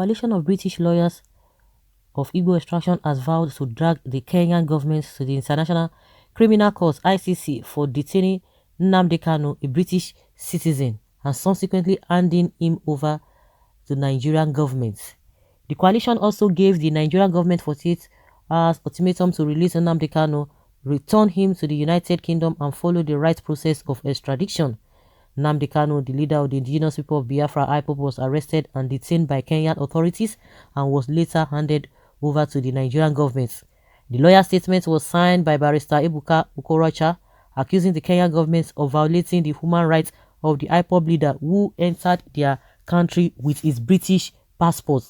coalition of British lawyers of Igbo extraction has vowed to drag the Kenyan government to the International Criminal Court (ICC) for detaining Nnamdi Kanu, a British citizen, and subsequently handing him over to the Nigerian government. The coalition also gave the Nigerian government 48 hours ultimatum to release Nnamdi Kanu, return him to the United Kingdom, and follow the right process of extradition. Nnamdi Kanu, the leader of the indigenous people of Biafra IPOB, was arrested and detained by Kenyan authorities and was later handed over to the Nigerian government. The lawyer statement was signed by Barrister Ebuka Okorocha, accusing the Kenyan government of violating the human rights of the IPOB leader who entered their country with his British passport.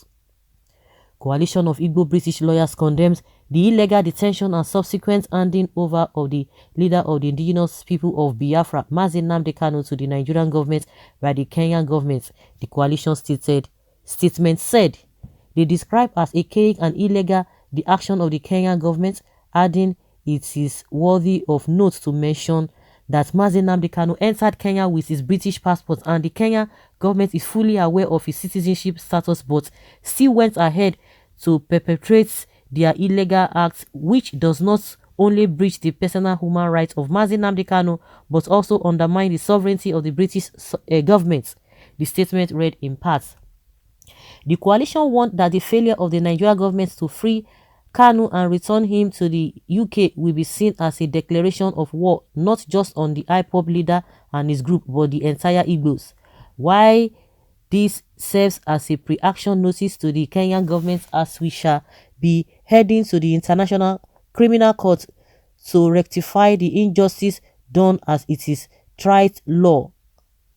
Coalition of Igbo British lawyers condemns the illegal detention and subsequent handing over of the leader of the indigenous people of Biafra, Mazi Nnamdi Kanu, to the Nigerian government by the Kenyan government. The coalition statement said they describe as archaic and illegal the action of the Kenyan government, adding it is worthy of note to mention that Mazi Nnamdi Kanu entered Kenya with his British passport and the Kenyan government is fully aware of his citizenship status but still went ahead to perpetrate their illegal acts, which does not only breach the personal human rights of Mazi Nnamdi Kanu but also undermine the sovereignty of the British government. The statement read in part. The coalition warned that the failure of the Nigerian government to free Kanu and return him to the UK will be seen as a declaration of war not just on the IPOB leader and his group but the entire Igbos. Why this serves as a pre-action notice to the Kenyan government, as we shall be heading to the International Criminal Court to rectify the injustice done, as it is tried law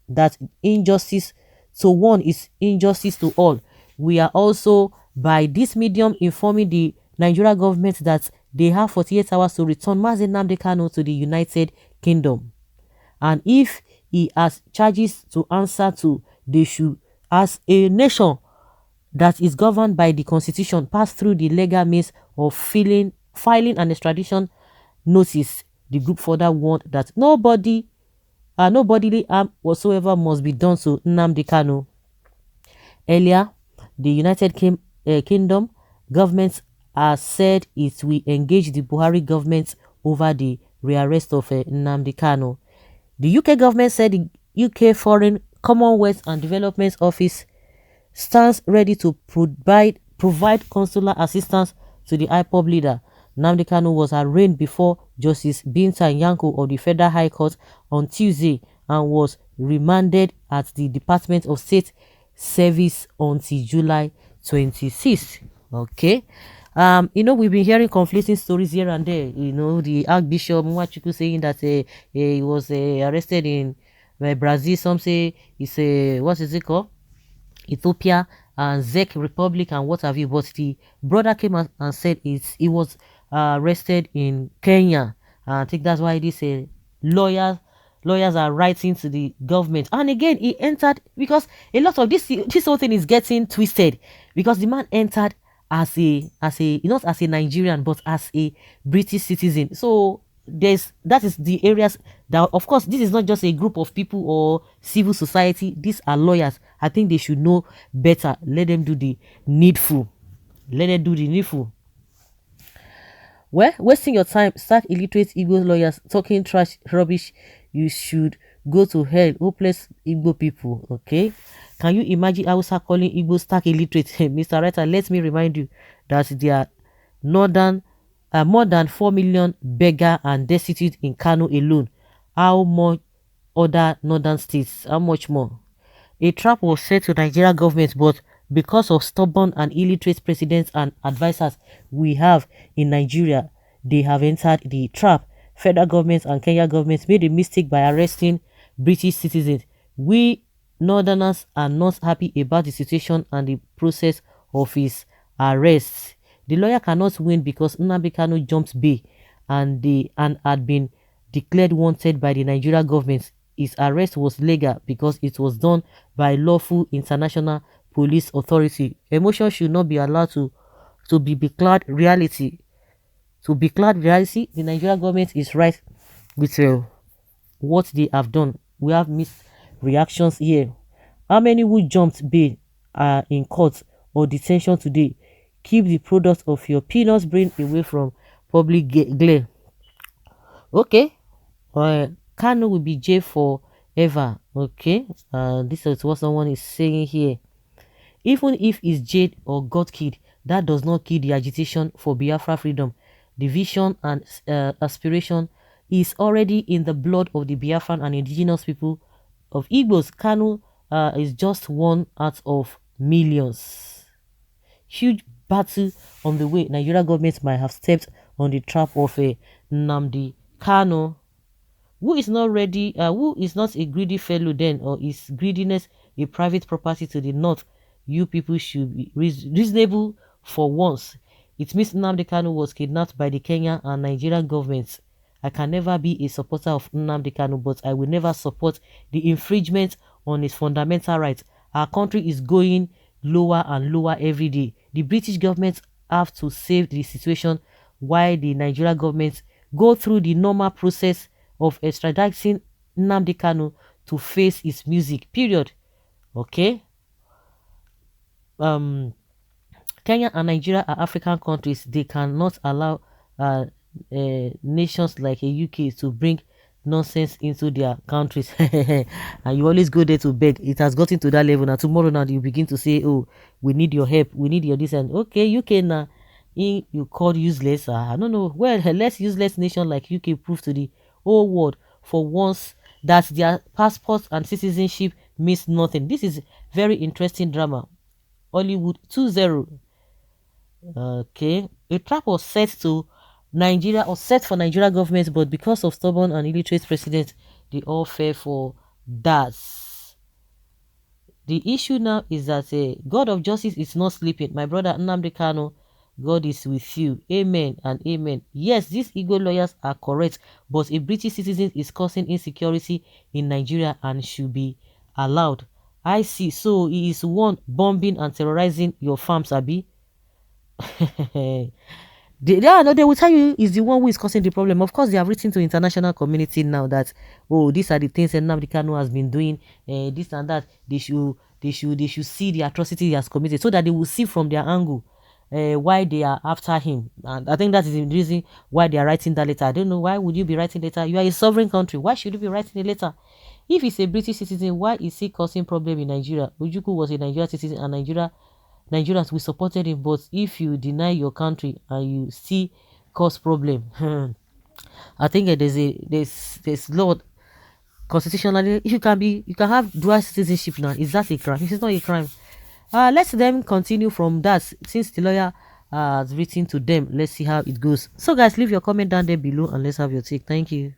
that injustice to one is injustice to all. We are also by this medium informing the Nigerian government that they have 48 hours to return Mazi Nnamdi Kanu to the United Kingdom. And if he has charges to answer to, they should, as a nation that is governed by the constitution, pass through the legal means of filing an extradition notice. The group further warned that no bodily harm whatsoever must be done to Nnamdi Kanu. Earlier, the United Kingdom government has said it will engage the Buhari government over the rearrest of Nnamdi Kanu. The UK government said the UK Foreign, Commonwealth and Development Office stands ready to provide consular assistance to the IPOB leader. Nnamdi Kanu was arraigned before Justice Binta Nyako of the Federal High Court on Tuesday and was remanded at the Department of State Service until July 26th. Okay. We've been hearing conflicting stories here and there. The Archbishop Mwachukwu saying that he was arrested in Brazil. Some say it's what is it called? Ethiopia and Czech Republic and what have you. But the brother came out and said he was arrested in Kenya. I think that's why these lawyers are writing to the government. And again, he entered because a lot of this whole thing is getting twisted because the man entered as a not as a Nigerian but as a British citizen. So that is the areas that, of course, this is not just a group of people or civil society. These are lawyers. I think they should know better. Let them do the needful. Well, wasting your time, start illiterate Igbo lawyers talking trash rubbish. You should go to hell, hopeless Igbo people. Okay, can you imagine Hausa calling Igbo stark illiterate? Mr. Writer, let me remind you that there are more than 4 million beggar and destitute in Kano alone. How much other northern states? How much more? A trap was set to Nigeria government, but because of stubborn and illiterate presidents and advisors we have in Nigeria, they have entered the trap. Federal government and Kenya government made a mistake by arresting British citizens. We northerners are not happy about the situation and the process of his arrest. The lawyer cannot win because Nnamdi Kanu jumped bail and had been declared wanted by the Nigeria government. His arrest was legal because it was done by lawful international police authority. Emotion should not be allowed to be declared reality. To be declared reality, the Nigeria government is right with what they have done. We have missed reactions here. How many who jumped bail are in court or detention today. Keep the product of your peanuts brain away from public glare. Okay, Kanu will be jailed forever. Okay, this is what someone is saying here. Even if he's jailed or got killed, that does not kill the agitation for Biafra freedom. The vision and aspiration is already in the blood of the Biafran and indigenous people of Igbos. Kanu is just one out of millions. Huge battle on the way. Nigeria government might have stepped on the trap of a Nnamdi Kanu, who is not ready, who is not a greedy fellow then, or is greediness a private property to the north? You people should be reasonable for once. It means Nnamdi Kanu was kidnapped by the Kenya and Nigerian governments. I can never be a supporter of Nnamdi Kanu, but I will never support the infringement on his fundamental rights. Our country is going lower and lower every day. The British government have to save the situation while the Nigerian government go through the normal process of extraditing Nnamdi Kanu to face his music, period. Okay? Kenya and Nigeria are African countries. They cannot allow nations like a UK to bring nonsense into their countries. And you always go there to beg. It has gotten to that level now. Tomorrow now you begin to say, oh, we need your help, we need your this, and okay, UK now you called useless. I don't know. Well, a less useless nation like UK prove to the whole world for once that their passports and citizenship means nothing. This is very interesting drama. Hollywood 2-0. Okay, a trap was set to Nigeria or set for Nigeria government, but because of stubborn and illiterate president, they all fell for that. The issue now is that God of justice is not sleeping. My brother Nnamdi Kanu, God is with you. Amen and amen. Yes, these Igbo lawyers are correct, but a British citizen is causing insecurity in Nigeria and should be allowed. I see. So he is one bombing and terrorizing your farms, Abi. They will tell you is the one who is causing the problem. Of course, they have written to international community now that, oh, these are the things that Nnamdi Kanu has been doing, this and that. They should see the atrocity he has committed, so that they will see from their angle why they are after him. And I think that is the reason why they are writing that letter. I don't know, why would you be writing letter? You are a sovereign country. Why should you be writing a letter? If he's a British citizen, why is he causing problem in Nigeria? Ojukwu was a Nigerian citizen, and Nigerians, we supported him. But if you deny your country and you see cause problem, I think there's law constitutionally. If you can have dual citizenship now. Is that a crime? This is not a crime. Let them continue from that. Since the lawyer has written to them, let's see how it goes. So guys, leave your comment down there below and let's have your take. Thank you.